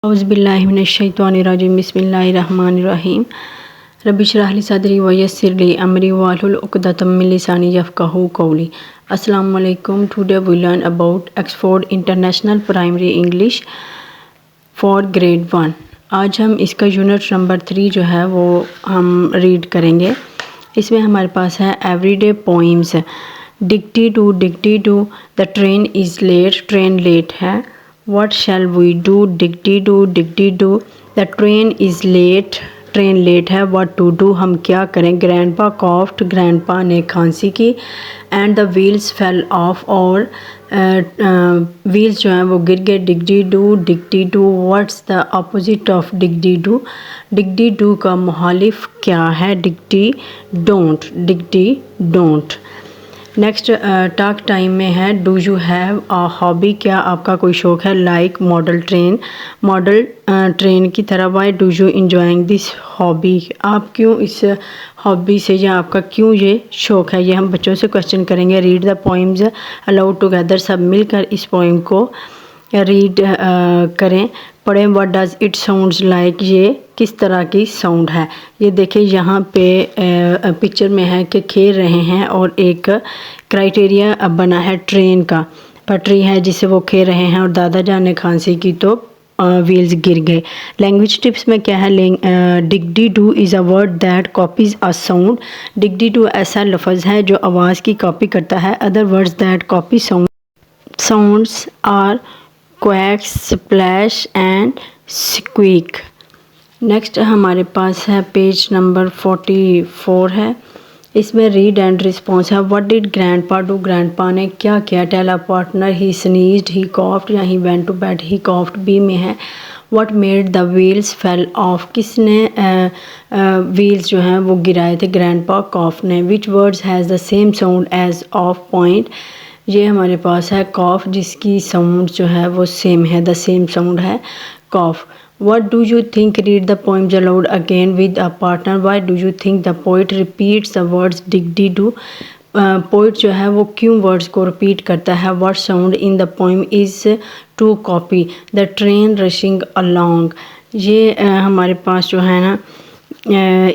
औज़ुबिल्लाहिमिनश्शैतानिर्रजीम बिस्मिल्लाहिर्रहमानिर्रहीम रब्बि इश्रह ली सदरी व यस्सिर ली अमरी वाहलुल उक़दतम मिन लिसानी यफ़क़हू क़ौली। अस्सलामु अलैकुम। Today we learn about Oxford International Primary English for grade 1। आज हम इसका यूनिट नंबर 3 जो है वो हम रीड करेंगे। इसमें हमारे पास है everyday poems. Dicky to the train is late, train late है। What shall we do? Dicky do the train is late, train late है। What to do? हम क्या करें। ग्रैंडपा कॉफ्ड, ग्रैंडपा ने खांसी की। And the wheels fell off, और wheels जो हैं वो गिर गए। Dicky do what's the opposite of dicky do का मुखालिफ क्या है। Dicky don't. Next talk time में है do you have a hobby, क्या आपका कोई शौक़ है। लाइक मॉडल ट्रेन की तरह। Y do you enjoying this hobby, आप क्यों इस हॉबी से या आपका क्यों ये शौक़ है। ये हम बच्चों से क्वेश्चन करेंगे। Read the poems allowed together, सब मिलकर इस पोइम को रीड करें, पढ़ें। What does it sounds like, ये किस तरह की साउंड है। ये देखें यहाँ पे पिक्चर में है कि खेल रहे हैं और एक क्राइटेरिया बना है ट्रेन का, पटरी है जिसे वो खेल रहे हैं। और दादा जान ने खांसी की तो व्हील्स गिर गए। लैंग्वेज टिप्स में क्या है। Dicky do is a word that copies a sound. Dicky do ऐसा लफ्ज़ है जो आवाज़ की कॉपी करता है। Other words that copy sounds are quack, splash and squeak. Next हमारे पास है पेज नंबर 44 है। इसमें रीड एंड रिस्पॉन्स है। What did grandpa do, grandpa ने क्या किया। Tell a partner, he स्नीज्ड, he coughed या he went to bed. He coughed B में है। What made the wheels fell off, किसने व्हील्स जो हैं वो गिराए थे। ग्रैंडपा कॉफ ने। Which words has the same sound as of point, ये हमारे पास है कॉफ जिसकी साउंड जो है वो सेम है, द सेम साउंड है कॉफ। What do you think? Read the poems aloud again with a partner. Why do you think the poet repeats the words diggity do? Poet जो है वो क्यों वर्ड्स को रिपीट करता है। What sound in the poem is to copy the train rushing along? ये हमारे पास जो है ना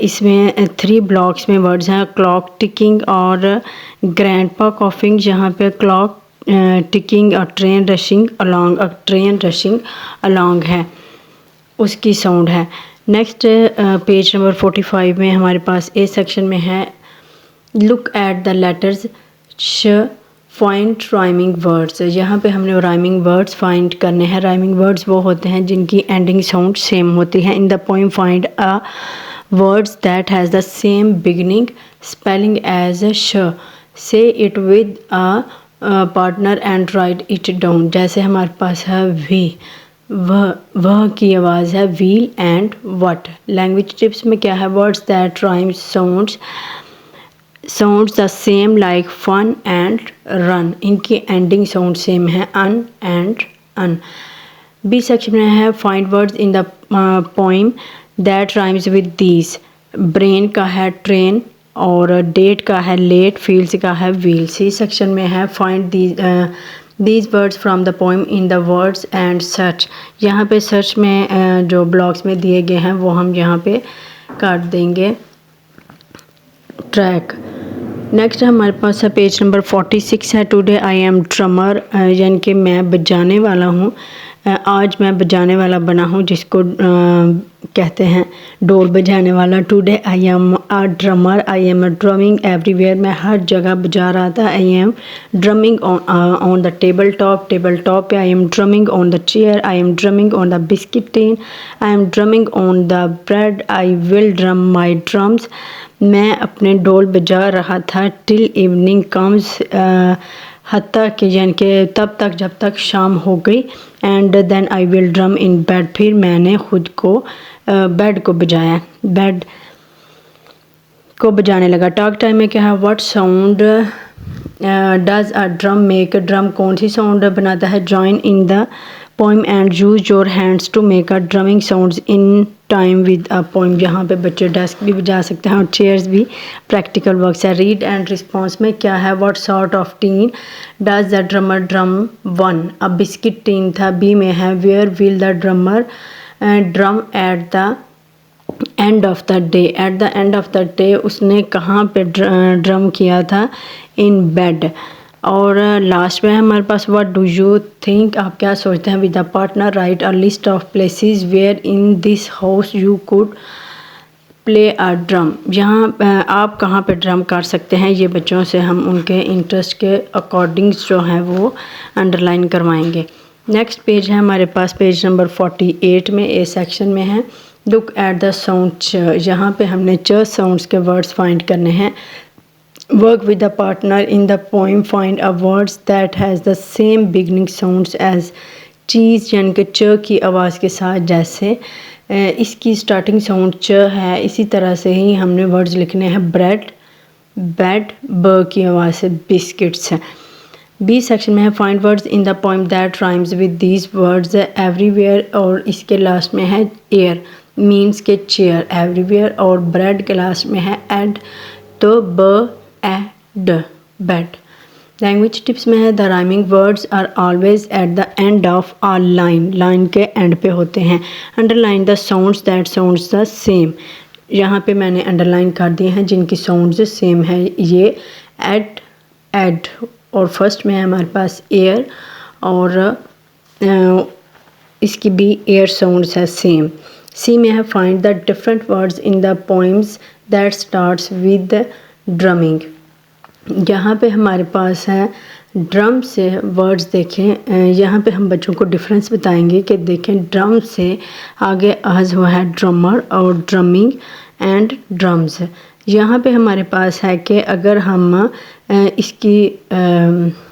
इसमें 3 ब्लॉक्स में वर्ड्स हैं। क्लॉक टिकिंग और ग्रैंडपा कॉफिंग, जहाँ पे क्लॉक टिकिंग और ट्रेन रशिंग अलॉन्ग है उसकी साउंड है। नेक्स्ट पेज नंबर 45 में हमारे पास ए सेक्शन में है look at the letters find rhyming words. यहाँ पे हमने राइमिंग वर्ड्स फाइंड करने हैं। राइमिंग वर्ड्स वो होते हैं जिनकी एंडिंग साउंड सेम होती है। In the poem find a words that has the same beginning spelling as sh. Say it with a partner and write it down. जैसे हमारे पास है वी, वह की आवाज़ है wheel and what. Language tips में क्या है। Words that rhyme sounds the same like fun and run, इनकी एंडिंग साउंड सेम है un and un. B section में है find words in the poem that rhymes with these. Brain का है train और डेट का है लेट, फील्ड्स का है व्हील। सी सेक्शन में है find these words from the poem in the words and search। यहाँ पे सर्च में जो ब्लॉक्स में दिए गए हैं वो हम यहाँ पे काट देंगे ट्रैक। नेक्स्ट हमारे पास है पेज नंबर 46 है। टुडे आई एम ड्रमर, यानी कि मैं बजाने वाला हूँ। आज मैं बजाने वाला बना हूँ, जिसको कहते हैं ढोल बजाने वाला। Today I am a drummer, I am drumming everywhere, मैं हर जगह बजा रहा था। I am drumming on the table top पे। I am drumming on the chair, I am drumming on the biscuit tin, I am drumming on the bread, I will drum my drums, मैं अपने ढोल बजा रहा था। Till evening comes, हत्ता कि यानी कि तब तक जब तक शाम हो गई। And then I will drum in bed, फिर मैंने खुद को बेड को बजाया, बेड को बजाने लगा। टॉक टाइम में क्या है। What sound does a drum make, drum कौन सी साउंड बनाता है? Join in the poem and use your hands to make a drumming sounds in time with a poem. यहाँ पे बच्चे डेस्क भी बजा सकते हैं और चेयर्स भी प्रैक्टिकल वर्क्स है। रीड एंड रिस्पॉन्स में क्या है? What sort of tin does the drummer drum on, अब बिस्किट टीन था। बी में है where will the drummer drum at the end of the day, at the end of the day उसने कहाँ पे ड्रम किया था? In bed. और लास्ट में है हमारे पास व्हाट डू यू थिंक, आप क्या सोचते हैं? With a partner write a list of places where in this house you could play a drum, यहाँ आप कहाँ पे ड्रम कर सकते हैं? ये बच्चों से हम उनके इंटरेस्ट के अकॉर्डिंग जो है वो अंडरलाइन करवाएंगे। नेक्स्ट पेज है हमारे पास पेज नंबर 48 में, ए सेक्शन में है। लुक एट द साउंड च, यहाँ पे हमने च साउंड्स के वर्ड्स फाइंड करने हैं। Work with the partner in the poem, find a words that has the same beginning sounds as cheese, यानी कि च की आवाज़ के साथ जैसे इसकी स्टार्टिंग साउंड च है, इसी तरह से ही हमने वर्ड्स लिखने हैं। ब्रेड, बेड, ब की आवाज़ से बिस्किट्स है। बी सेक्शन में है find words in the poem that rhymes with these words everywhere, और इसके लास्ट में है एयर मीन्स के चेयर एवरीवेयर, और ब्रेड के लास्ट में है एड, तो ब एड बेड। लैंग्वेज टिप्स में है the rhyming words are always at the end of a line, line के एंड पे होते हैं। Underline the sounds that sounds the same, यहाँ पे मैंने अंडरलाइन कर दिए हैं जिनकी साउंड्स सेम है। ये एड, एड, और फर्स्ट में है हमारे पास एयर, और इसकी भी एयर साउंड्स है सेम। सी में है find the different words in the poems that starts with drumming, यहाँ पे हमारे पास है ड्रम से वर्ड्स देखें। यहाँ पे हम बच्चों को डिफरेंस बताएंगे कि देखें ड्रम से आगे आज हुआ है ड्रमर और ड्रमिंग एंड ड्रम्स। यहाँ पे हमारे पास है कि अगर हम इसकी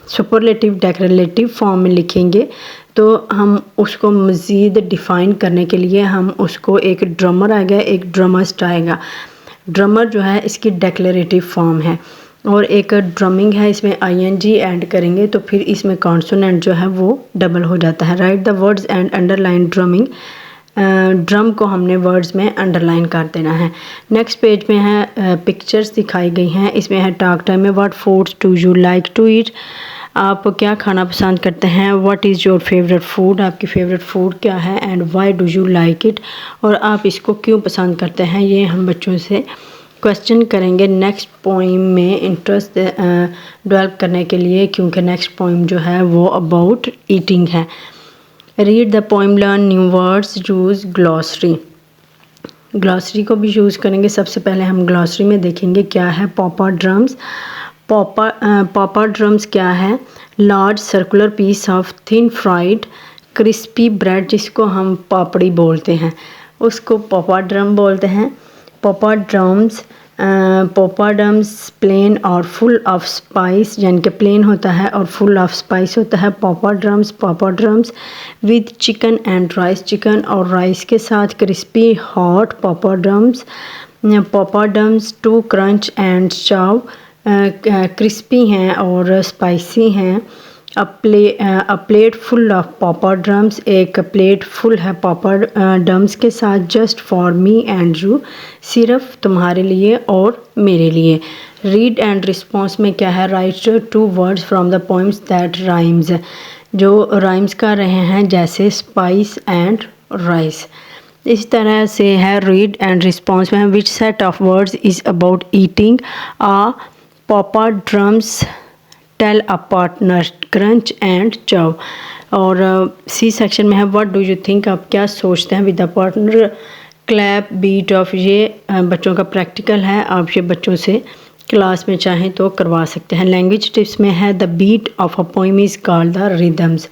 सुपरलेटिव डेक्लरेटिव फॉर्म में लिखेंगे तो हम उसको मज़ीद डिफ़ाइन करने के लिए हम उसको एक ड्रमर आएगा, एक ड्रमस्ट आएगा। ड्रमर जो है इसकी डेक्लरेटिव फॉर्म है, और एक ड्रमिंग है, इसमें आईएनजी ऐड करेंगे तो फिर इसमें कॉन्सोनेंट जो है वो डबल हो जाता है। Right the words and underline drumming, drum को हमने वर्ड्स में अंडरलाइन कर देना है। नेक्स्ट पेज में है पिक्चर्स दिखाई गई हैं, इसमें है टॉक टाइम में what foods do you like to eat, आप क्या खाना पसंद करते हैं। What is your favourite food, आपकी फेवरेट फूड क्या है। And why do you like it, और आप इसको क्यों पसंद करते हैं। ये हम बच्चों से क्वेश्चन करेंगे नेक्स्ट पोइम में इंटरेस्ट डेवलप करने के लिए, क्योंकि नेक्स्ट पोइम जो है वो अबाउट ईटिंग है। Read the poem, learn new words, use glossary, glossary को भी यूज़ करेंगे। सबसे पहले हम ग्लॉसरी में देखेंगे क्या है। पॉपर ड्रम्स, पॉपर ड्रम्स क्या है। Large circular piece of thin fried crispy bread, जिसको हम पापड़ी बोलते हैं उसको पॉपर ड्रम बोलते हैं। पॉपर ड्रम्स प्लेन और फुल ऑफ स्पाइस, यानी कि प्लेन होता है और फुल ऑफ स्पाइस होता है। Poppadoms with chicken and rice, chicken और राइस के साथ। Crispy hot poppadoms to crunch and chew, crispy हैं और स्पाइसी हैं। A plate full of poppadoms, एक प्लेट फुल है पॉपर ड्रम्स के साथ। Just for me and you, सिर्फ तुम्हारे लिए और मेरे लिए। रीड एंड रिस्पॉन्स में क्या है। Write two words from the poems that rhymes, जो राइम्स कर रहे हैं जैसे स्पाइस एंड राइस। इस तरह से है रीड एंड रिस्पॉन्स में which set of words is about eating. आ popper drums tell a partner crunch and chew, और सी सेक्शन में है व्हाट डू यू थिंक, आप क्या सोचते हैं। With the partner clap beat of, ये बच्चों का प्रैक्टिकल है, आप ये बच्चों से क्लास में चाहें तो करवा सकते हैं। लैंग्वेज टिप्स में है the beat of a poem is called the rhythms.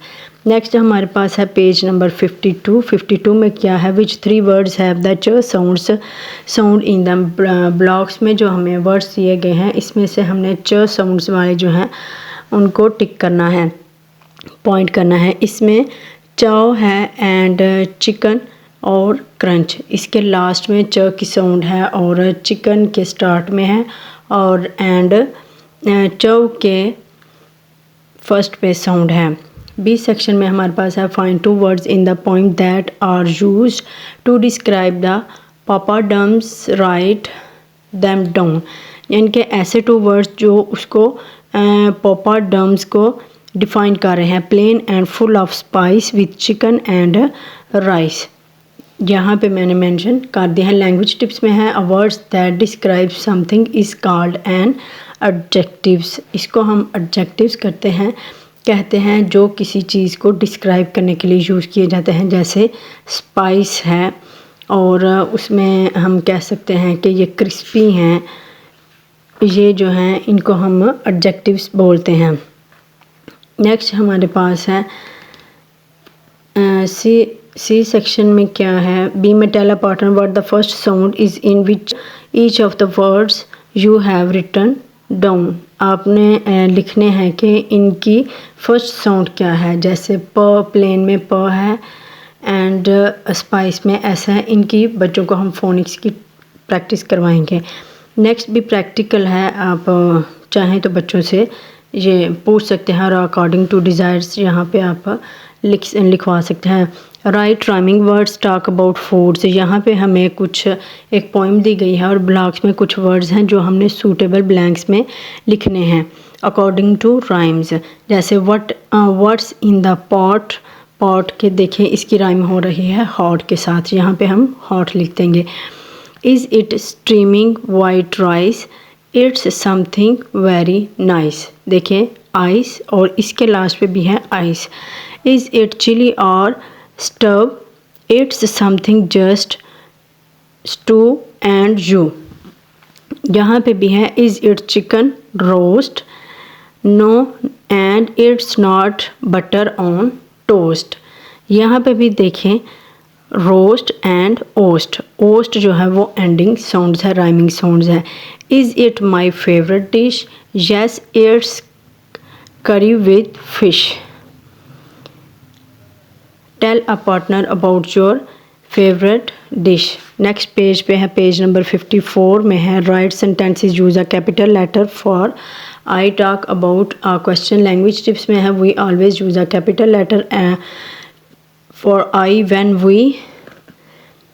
Next हमारे पास है पेज नंबर 52 में क्या है। Which 3 words have the ch sound in the blocks में जो हमें वर्ड्स दिए गए हैं इसमें से हमने च साउंड्स वाले जो हैं उनको टिक करना है, पॉइंट करना है। इसमें चाव है एंड चिकन और क्रंच, इसके लास्ट में च की साउंड है और चिकन के स्टार्ट में है और एंड चौ के फर्स्ट पे साउंड है। बी सेक्शन में हमारे पास है find 2 words in the poem that are used to describe the papadums, write them down. यानी कि ऐसे 2 वर्ड्स जो उसको पापाडम्स को डिफाइन कर रहे हैं। Plain and full of spice with chicken and rice, यहाँ पे मैंने मेंशन कर दिया है। लैंग्वेज टिप्स में है, अ words that describe something is called an adjectives. इसको हम एडजेक्टिव्स कहते हैं जो किसी चीज़ को डिस्क्राइब करने के लिए यूज़ किए जाते हैं। जैसे स्पाइस है और उसमें हम कह सकते हैं कि ये क्रिस्पी हैं, ये जो हैं इनको हम एडजेक्टिव्स बोलते हैं। नेक्स्ट हमारे पास है सी सेक्शन में क्या है। बी में tell a partner what the first sound is in which each of the words you have written down. आपने लिखने हैं कि इनकी फर्स्ट साउंड क्या है। जैसे प प्लेन में प है एंड स्पाइस में ऐसा है। इनकी बच्चों को हम फोनिक्स की प्रैक्टिस करवाएंगे। नेक्स्ट भी प्रैक्टिकल है, आप चाहें तो बच्चों से ये पूछ सकते हैं और अकॉर्डिंग टू डिज़ायर्स यहाँ पे आप लिखवा सकते हैं। Right rhyming words talk about foods. यहाँ पे हमें कुछ एक पोइम दी गई है और ब्लॉक्स में कुछ वर्ड्स हैं जो हमने सूटेबल ब्लैंक्स में लिखने हैं अकॉर्डिंग टू राइम्स। जैसे what's in the pot, pot के देखें इसकी राइम हो रही है हॉट के साथ, यहाँ पे हम हॉट लिख देंगे। Is it streaming white rice, it's something very nice. देखें आइस और इसके लास्ट पे भी है आइस। इज़ इट चिली और stew, it's something just stew and you. यहाँ पे भी है is it chicken roast, no and it's not butter on toast. यहाँ पे भी देखें रोस्ट एंड ओस्ट, ओस्ट जो है वो एंडिंग साउंड्स है, राइमिंग साउंड्स है। Is it my favourite dish, yes it's curry with fish. Tell a partner about your favourite dish. Next page पे है, पेज नंबर 54 में है write sentences use a capital letter for I talk about a question. Language tips में है we always use a capital letter for I when we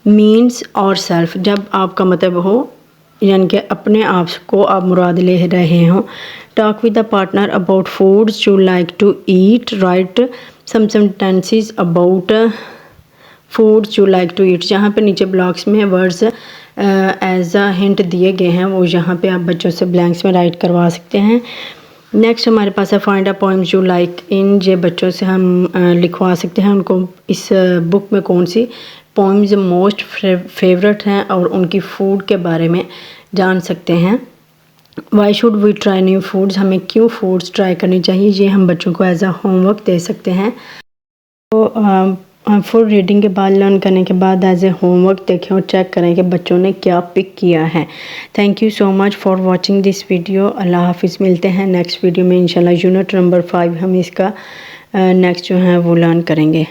means our self. जब आपका मतलब हो यानी कि अपने आप को आप मुराद ले रहे हों। Talk with the partner about foods you like to eat, write some sentences about foods you like to eat. जहाँ पे नीचे ब्लॉक्स में वर्ड्स एज अ हिंट दिए गए हैं वो यहाँ पे आप बच्चों से ब्लैंक्स में राइट करवा सकते हैं। नेक्स्ट हमारे पास है find a poems you like in. ये बच्चों से हम लिखवा सकते हैं उनको इस बुक में कौन सी पोएम्स मोस्ट फेवरेट हैं और उनकी फूड के बारे में जान सकते हैं। Why should we try new foods, हमें क्यों फूड्स ट्राई करनी चाहिए, ये हम बच्चों को एज अ होमवर्क दे सकते हैं। तो फुल रीडिंग के बाद लर्न करने के बाद एज ए होमवर्क देखें और चेक करें कि बच्चों ने क्या पिक किया है। Thank you so much for watching this video. अल्लाह हाफिज़। मिलते हैं नेक्स्ट वीडियो में इंशाल्लाह। यूनिट नंबर 5 हम इसका नेक्स्ट जो है वो लर्न करेंगे।